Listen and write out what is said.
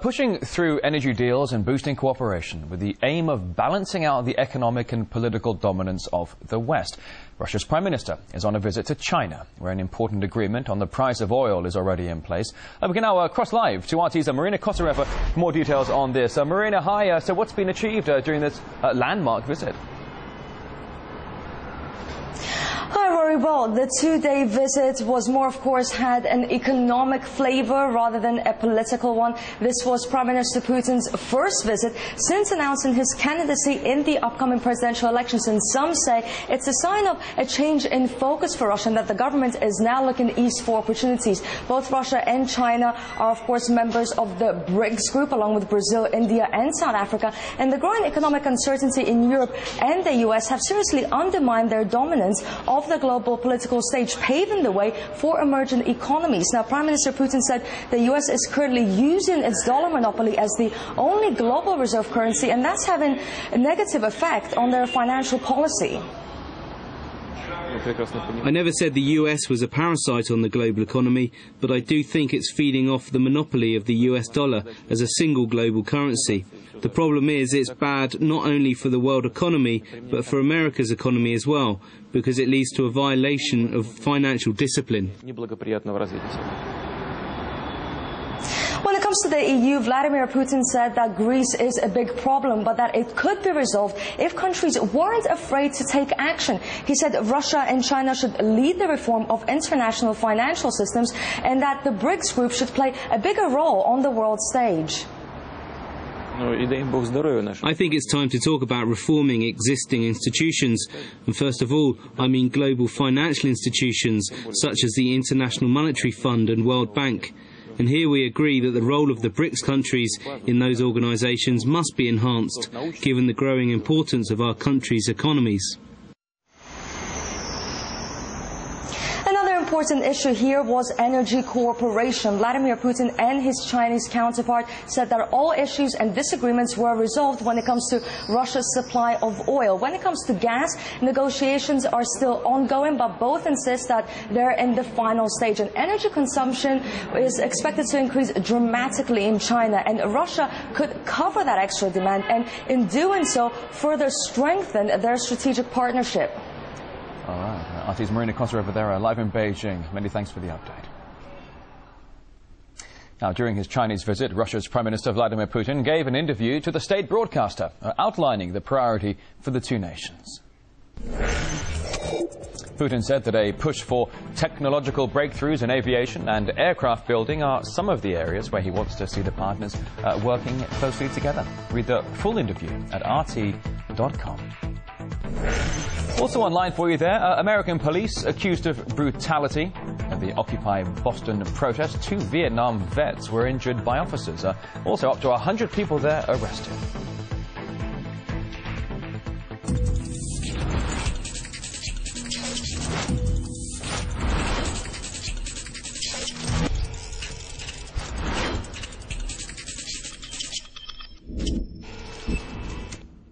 Pushing through energy deals and boosting cooperation with the aim of balancing out the economic and political dominance of the West. Russia's Prime Minister is on a visit to China, where an important agreement on the price of oil is already in place. We can now cross live to RT's Marina Kosareva for more details on this. Marina, hi. So what's been achieved during this landmark visit? Hi, Rory. Well, the two-day visit was more, of course, had an economic flavor rather than a political one. This was Prime Minister Putin's first visit since announcing his candidacy in the upcoming presidential elections. And some say it's a sign of a change in focus for Russia and that the government is now looking east for opportunities. Both Russia and China are, of course, members of the BRICS group, along with Brazil, India and South Africa. And the growing economic uncertainty in Europe and the US have seriously undermined their dominance of the global political stage, paving the way for emerging economies. Now, Prime Minister Putin said the US is currently using its dollar monopoly as the only global reserve currency, and that's having a negative effect on their financial policy. I never said the US was a parasite on the global economy, but I do think it's feeding off the monopoly of the US dollar as a single global currency. The problem is it's bad not only for the world economy, but for America's economy as well, because it leads to a violation of financial discipline. When it comes to the EU, Vladimir Putin said that Greece is a big problem, but that it could be resolved if countries weren't afraid to take action. He said Russia and China should lead the reform of international financial systems and that the BRICS group should play a bigger role on the world stage. I think it's time to talk about reforming existing institutions. And first of all, I mean global financial institutions such as the International Monetary Fund and World Bank. And here we agree that the role of the BRICS countries in those organisations must be enhanced, given the growing importance of our countries' economies. Another important issue here was energy cooperation. Vladimir Putin and his Chinese counterpart said that all issues and disagreements were resolved when it comes to Russia's supply of oil. When it comes to gas, negotiations are still ongoing, but both insist that they're in the final stage. And energy consumption is expected to increase dramatically in China, and Russia could cover that extra demand and, in doing so, further strengthen their strategic partnership. All right. RT's Marina Kosareva there, live in Beijing. Many thanks for the update. Now, during his Chinese visit, Russia's Prime Minister Vladimir Putin gave an interview to the state broadcaster, outlining the priority for the two nations. Putin said that a push for technological breakthroughs in aviation and aircraft building are some of the areas where he wants to see the partners working closely together. Read the full interview at rt.com. Also online for you there, American police accused of brutality at the Occupy Boston protest. 2 Vietnam vets were injured by officers. Also up to 100 people there arrested.